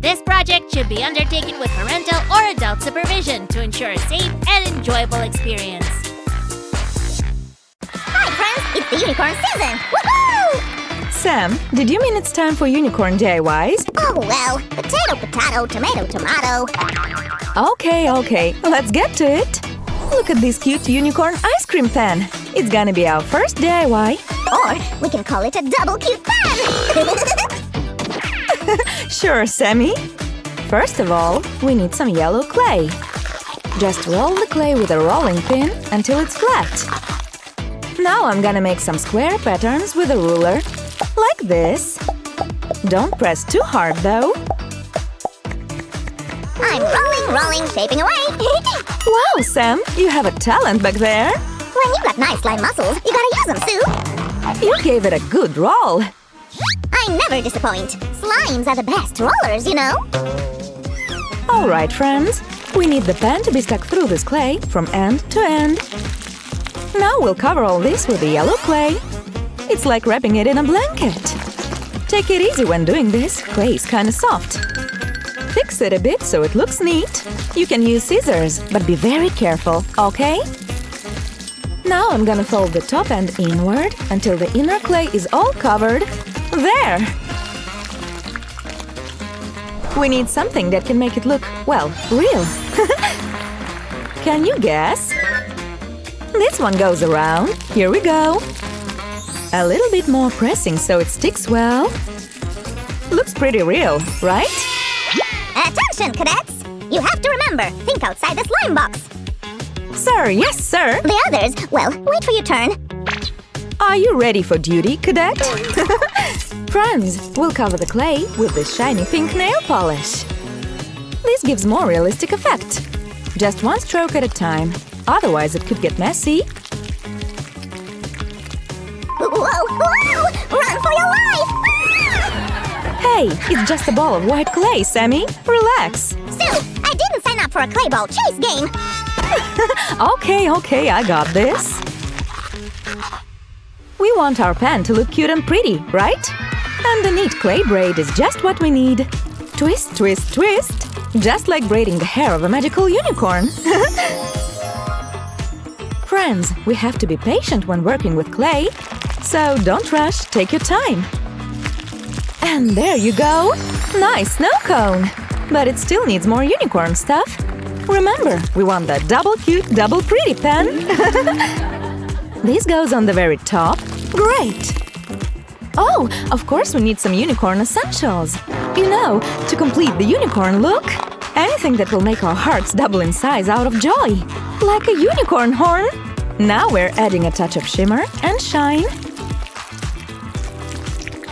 This project should be undertaken with parental or adult supervision to ensure a safe and enjoyable experience. Hi friends, it's the unicorn season! Woohoo! Sam, did you mean it's time for unicorn DIYs? Oh well, potato, potato, tomato, tomato. Okay, let's get to it. Look at this cute unicorn ice cream pan. It's gonna be our first DIY. Or we can call it a double cute pan! Sure, Sammy. First of all, we need some yellow clay. Just roll the clay with a rolling pin until it's flat. Now I'm gonna make some square patterns with a ruler, like this. Don't press too hard, though. I'm rolling, shaping away. Wow, Sam, you have a talent back there. When you got nice slime muscles, you gotta use them, Sue. You gave it a good roll. I never disappoint. Slimes are the best rollers, you know. All right, friends. We need the pan to be stuck through this clay from end to end. Now we'll cover all this with the yellow clay. It's like wrapping it in a blanket. Take it easy when doing this. Clay is kind of soft. Fix it a bit so it looks neat. You can use scissors, but be very careful, okay? Now I'm gonna fold the top end inward until the inner clay is all covered. There! We need something that can make it look, well, real. Can you guess? This one goes around. Here we go. A little bit more pressing so it sticks well. Looks pretty real, right? Attention, cadets! You have to remember, think outside the slime box. Sir, yes, sir. The others, well, wait for your turn. Are you ready for duty, cadet? Friends, we'll cover the clay with this shiny pink nail polish. This gives more realistic effect. Just one stroke at a time, otherwise it could get messy. Whoa! Run for your life! Hey, it's just a ball of white clay, Sammy. Relax. Sue, I didn't sign up for a clay ball chase game. Okay, I got this. We want our pan to look cute and pretty, right? And the neat clay braid is just what we need. Twist, twist, twist. Just like braiding the hair of a magical unicorn. Friends, we have to be patient when working with clay. So don't rush, take your time. And there you go! Nice snow cone! But it still needs more unicorn stuff. Remember, we want that double cute, double pretty pen. This goes on the very top. Great! Oh, of course we need some unicorn essentials. You know, to complete the unicorn look. Anything that will make our hearts double in size out of joy. Like a unicorn horn. Now we're adding a touch of shimmer and shine.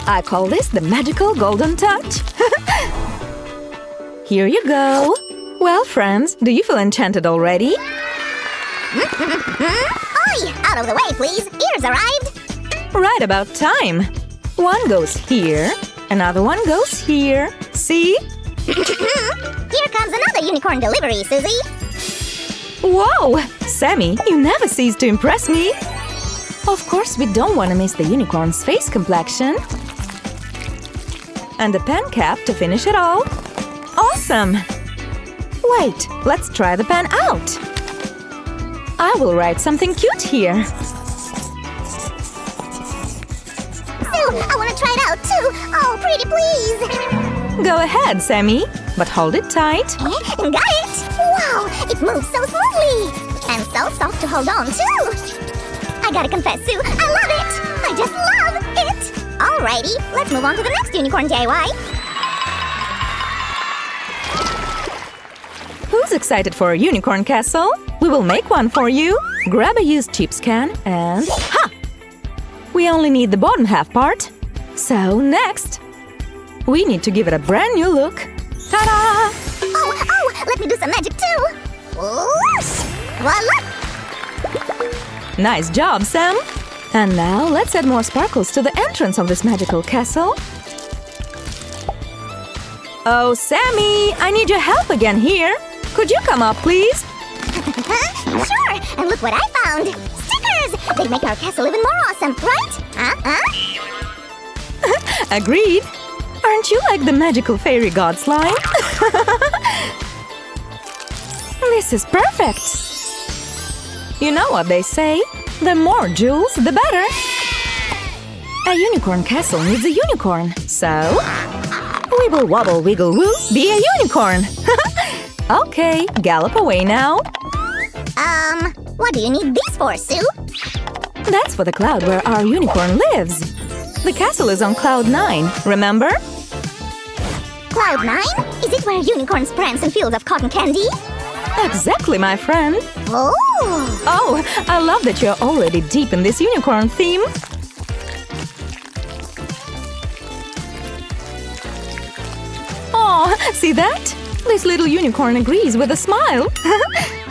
I call this the magical golden touch. Here you go. Well, friends, do you feel enchanted already? Oi! Out of the way, please! Ears arrived! Right about time. One goes here, another one goes here. See? Here comes another unicorn delivery, Susie! Whoa! Sammy, you never cease to impress me! Of course, we don't want to miss the unicorn's face complexion. And the pen cap to finish it all. Awesome! Wait, let's try the pen out. I will write something cute here. Sue, I want to try it out too! Oh, pretty please! Go ahead, Sammy, but hold it tight. Got it! Wow, it moves so smoothly! And so soft to hold on too! I gotta confess, Sue, I love it! I just love it! Alrighty, let's move on to the next unicorn DIY. Who's excited for a unicorn castle? We will make one for you. Grab a used chips can and… Ha! We only need the bottom half part. So, next, we need to give it a brand new look. Ta-da! Oh, let me do some magic too! Whoosh! Voila! Nice job, Sam! And now, let's add more sparkles to the entrance of this magical castle. Oh, Sammy! I need your help again here! Could you come up, please? Sure! And look what I found! Stickers! They make our castle even more awesome, right? Agreed! Aren't you like the magical fairy god slime? This is perfect! You know what they say? The more jewels, the better! A unicorn castle needs a unicorn, so… Wibble wobble wiggle woo, be a unicorn! Okay, gallop away now. What do you need these for, Sue? That's for the cloud where our unicorn lives. The castle is on Cloud 9, remember? Cloud 9? Is it where unicorns prance in fields of cotton candy? Exactly, my friend. Oh! Oh, I love that you're already deep in this unicorn theme. Oh, see that? This little unicorn agrees with a smile.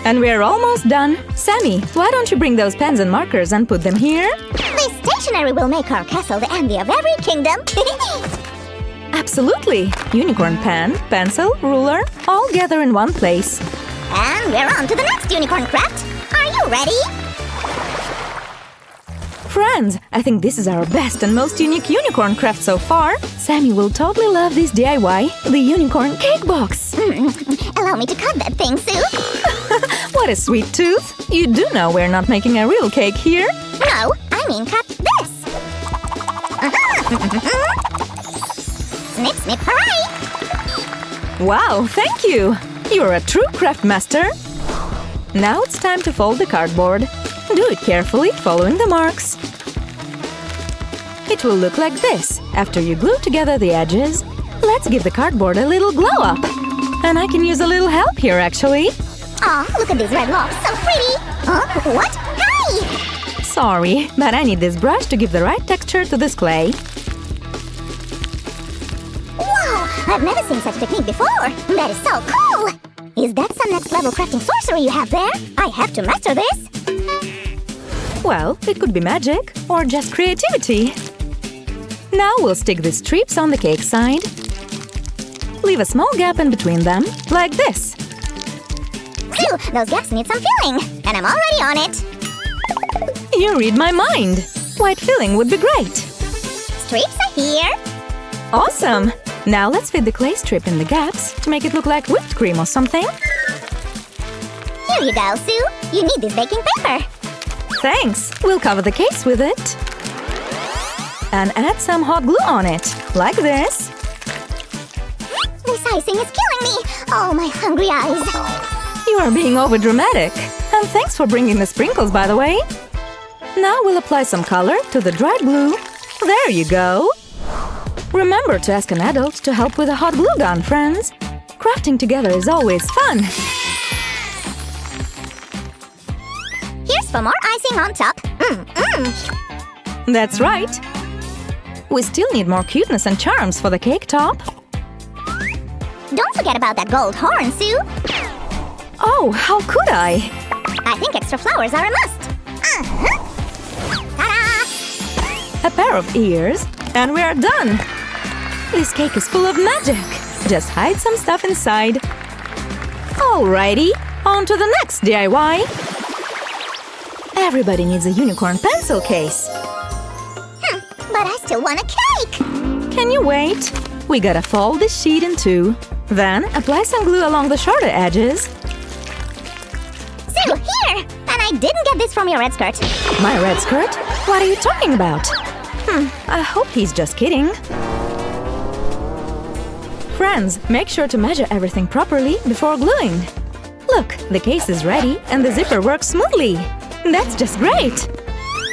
And we're almost done. Sammy, why don't you bring those pens and markers and put them here? This stationery will make our castle the envy of every kingdom. Absolutely. Unicorn pen, pencil, ruler, all gather in one place. And we're on to the next unicorn craft. Are you ready? Friends, I think this is our best and most unique unicorn craft so far. Sammy will totally love this DIY, the unicorn cake box. Allow me to cut that thing, Sue. What a sweet tooth. You do know we're not making a real cake here. No, I mean cut this. Snip, snip, hooray! Wow, thank you. You're a true craft master. Now it's time to fold the cardboard. Do it carefully, following the marks. It will look like this after you glue together the edges. Let's give the cardboard a little glow up. And I can use a little help here, actually. Aw, look at these red locks, so pretty! What? Hey! Sorry, but I need this brush to give the right texture to this clay. Wow, I've never seen such a technique before! That is so cool! Is that some next-level crafting sorcery you have there? I have to master this! Well, it could be magic, or just creativity. Now we'll stick these strips on the cake side. Leave a small gap in between them, like this. Sue, those gaps need some filling, and I'm already on it! You read my mind! White filling would be great! Strips are here! Awesome! Now let's fit the clay strip in the gaps to make it look like whipped cream or something. Here you go, Sue! You need this baking paper! Thanks! We'll cover the case with it. And add some hot glue on it, like this. This icing is killing me! Oh, my hungry eyes! You are being overdramatic. And thanks for bringing the sprinkles, by the way. Now we'll apply some color to the dried glue. There you go! Remember to ask an adult to help with a hot glue gun, friends. Crafting together is always fun. Here's for more icing on top. That's right. We still need more cuteness and charms for the cake top. Don't forget about that gold horn, Sue! Oh, how could I? I think extra flowers are a must! Ta-da! A pair of ears, and we're done! This cake is full of magic! Just hide some stuff inside. Alrighty, on to the next DIY! Everybody needs a unicorn pencil case. But I still want a cake! Can you wait? We gotta fold this sheet in two. Then apply some glue along the shorter edges. Sue, here! And I didn't get this from your red skirt. My red skirt? What are you talking about? I hope he's just kidding. Friends, make sure to measure everything properly before gluing. Look, the case is ready and the zipper works smoothly. That's just great!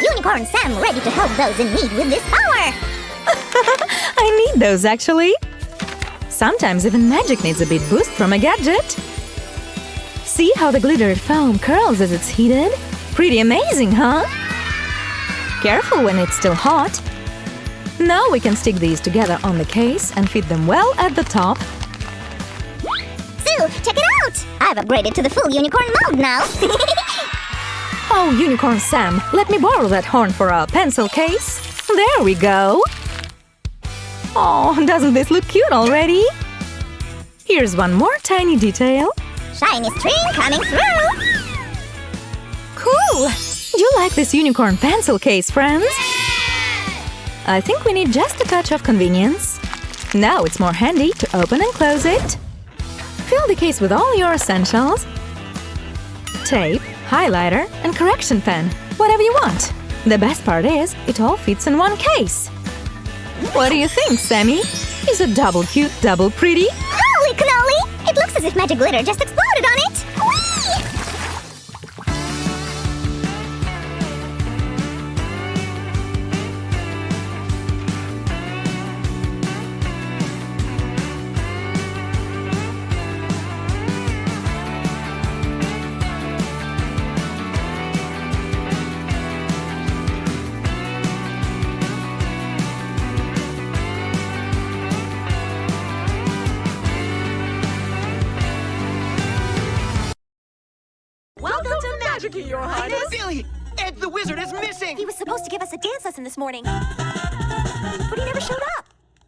Unicorn Sam ready to help those in need with this power! I need those, actually. Sometimes even magic needs a bit boost from a gadget. See how the glittered foam curls as it's heated? Pretty amazing, huh? Careful when it's still hot. Now we can stick these together on the case and fit them well at the top. Sue, check it out! I've upgraded to the full unicorn mode now! Oh, Unicorn Sam, let me borrow that horn for a pencil case. There we go! Oh, doesn't this look cute already? Here's one more tiny detail. Shiny string coming through! Cool! Do you like this unicorn pencil case, friends? I think we need just a touch of convenience. Now it's more handy to open and close it. Fill the case with all your essentials. Tape, highlighter, and correction pen. Whatever you want. The best part is, it all fits in one case. What do you think, Sammy? Is it double cute, double pretty? Holy cannoli! It looks as if magic glitter just exploded on it! Whee! Magiki, Your Highness! Billy! Ed the Wizard is missing! He was supposed to give us a dance lesson this morning, but he never showed up.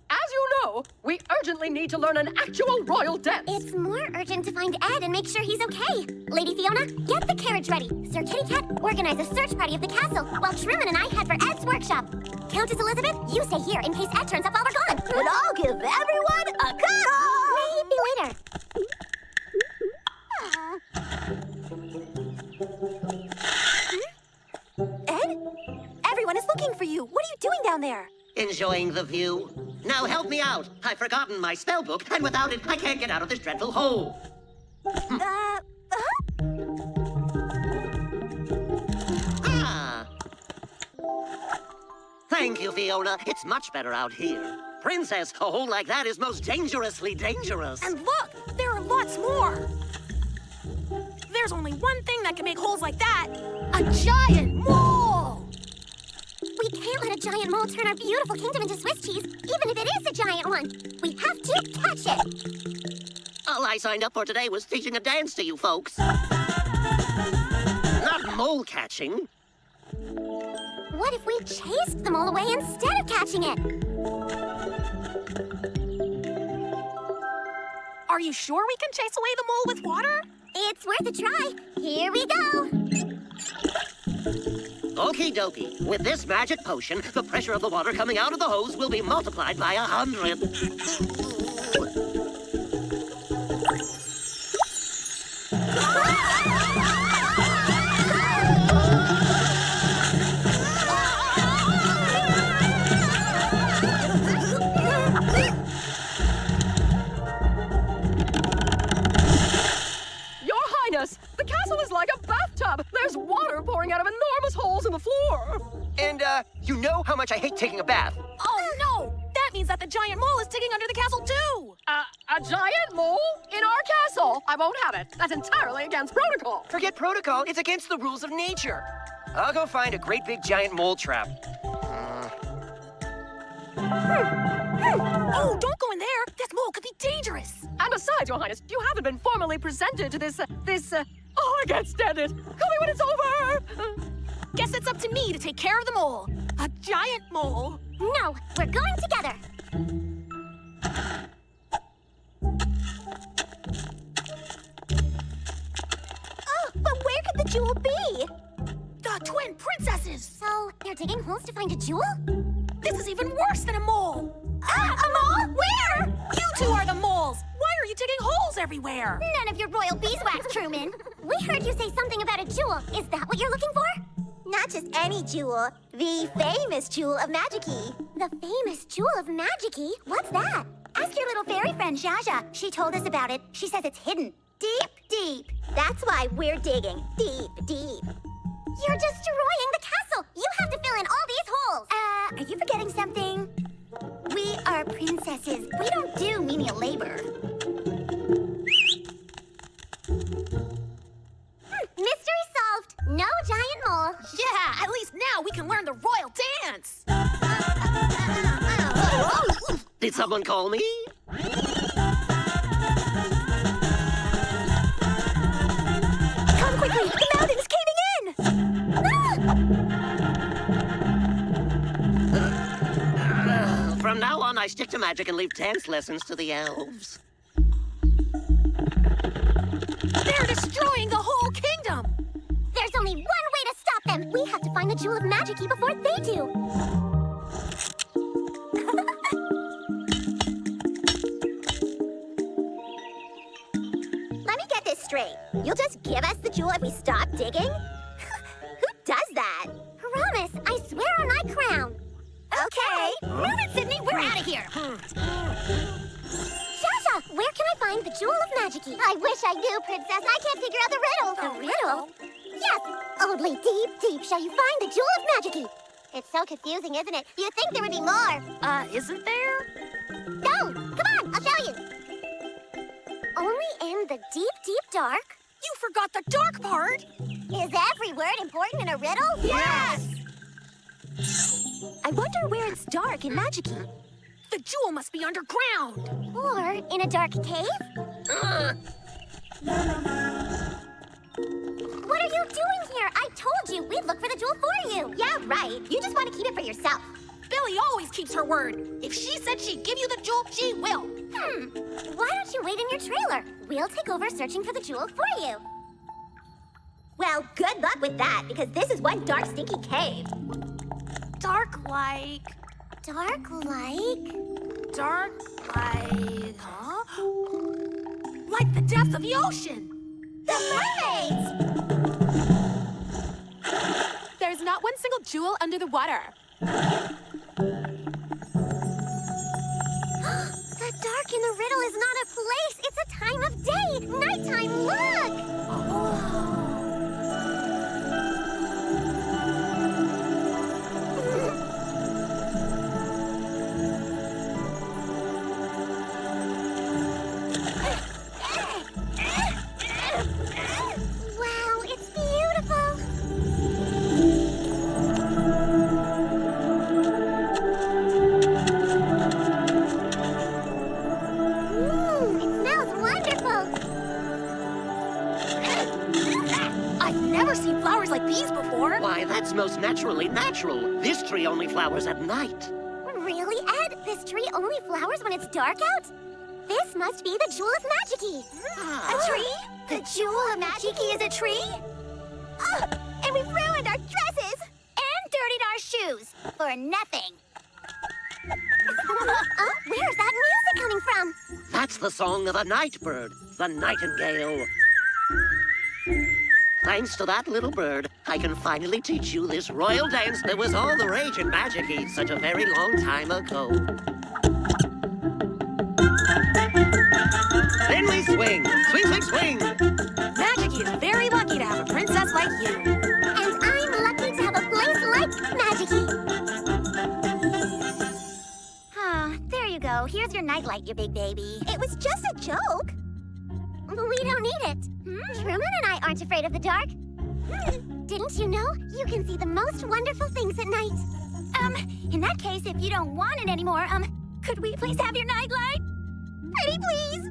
As you know, we urgently need to learn an actual royal dance. It's more urgent to find Ed and make sure he's okay. Lady Fiona, get the carriage ready. Sir Kitty Cat, organize a search party of the castle, while Truman and I head for Ed's workshop. Countess Elizabeth, you stay here in case Ed turns up while we're gone. And I'll give everyone a cuddle! Maybe later. Ed? Everyone is looking for you. What are you doing down there? Enjoying the view. Now help me out. I've forgotten my spell book, and without it, I can't get out of this dreadful hole. Ah. Thank you, Fiona. It's much better out here. Princess, a hole like that is most dangerously dangerous. And look, there are lots more. There's only one thing that can make holes like that. A giant mole! We can't let a giant mole turn our beautiful kingdom into Swiss cheese, even if it is a giant one. We have to catch it. All I signed up for today was teaching a dance to you folks. Not mole catching. What if we chased the mole away instead of catching it? Are you sure we can chase away the mole with water? It's worth a try. Here we go. Okie dokie. With this magic potion, the pressure of the water coming out of the hose will be multiplied by 100. The castle is like a bathtub. There's water pouring out of enormous holes in the floor. And, you know how much I hate taking a bath. Oh, no! That means that the giant mole is digging under the castle, too! A giant mole? In our castle? I won't have it. That's entirely against protocol. Forget protocol, it's against the rules of nature. I'll go find a great big giant mole trap. Oh, don't go in there! This mole could be dangerous! And besides, Your Highness, you haven't been formally presented to this, oh, I can't stand it! Call me when it's over! Guess it's up to me to take care of the mole. A giant mole. No, we're going together. Oh, but where could the jewel be? The twin princesses! So, they're digging holes to find a jewel? This is even worse than a mole! A mole? Where? You two are the moles! Why are you digging holes everywhere? None of your royal beeswax, Truman. We heard you say something about a jewel. Is that what you're looking for? Not just any jewel, the famous jewel of Magiki. The famous jewel of Magiki? What's that? Ask your little fairy friend, Jaja. She told us about it. She says it's hidden. Deep, deep. That's why we're digging. Deep, deep. You're destroying the castle. You have to fill in all these holes. Are you forgetting something? We are princesses. We don't do menial labor. Mystery solved. No giant mole. Yeah, at least now we can learn the royal dance. Did someone call me? Come quickly, the mountain is caving in. From now on, I stick to magic and leave dance lessons to the elves. They're destroying the whole kingdom. There's only one way to stop them. We have to find the Jewel of Magiki before they do. this straight. You'll just give us the jewel if we stop digging? Who does that? Promise, I swear on my crown. Okay. Move it, Sydney. We're out of here. Sasha, where can I find the jewel of Magiki? I wish I knew, Princess. I can't figure out the riddle. The riddle? Yes. Only deep, deep shall you find the jewel of Magiki. It's so confusing, isn't it? You'd think there would be more. Isn't there? No! Come on, I'll show you. Only in the deep, deep dark. You forgot the dark part. Is every word important in a riddle? Yes! I wonder where it's dark in Magiki. The jewel must be underground. Or in a dark cave? What are you doing here? I told you we'd look for the jewel for you. Yeah, right. You just want to keep it for yourself. Billy always keeps her word. If she said she'd give you the jewel, she will. Why don't you wait in your trailer? We'll take over searching for the jewel for you. Well, good luck with that, because this is one dark, stinky cave. Dark like... Dark like? Dark like... Huh? Like the depths of the ocean. The mermaids! There's not one single jewel under the water. The dark in the riddle is not a place. It's a time of day. Nighttime, look! Wow, it's beautiful. It smells wonderful. I've never seen flowers like these before. Why, that's most naturally natural. This tree only flowers at night. Really, Ed? This tree only flowers when it's dark out? This must be the jewel of Magiki. A tree? The jewel of Magiki is a tree? And we've ruined our dresses! And dirtied our shoes. For nothing. Where's that music coming from? That's the song of a night bird, the nightingale. Thanks to that little bird, I can finally teach you this royal dance that was all the rage in Magiki such a very long time ago. Then we swing, swing, swing, swing. Magiki is very lucky to have a princess like you. And I'm lucky to have a place like Magiki. There you go. Here's your nightlight, you big baby. It was just a joke. We don't need it. Truman and I aren't afraid of the dark. Didn't you know? You can see the most wonderful things at night. In that case, if you don't want it anymore, could we please have your nightlight? Pretty please.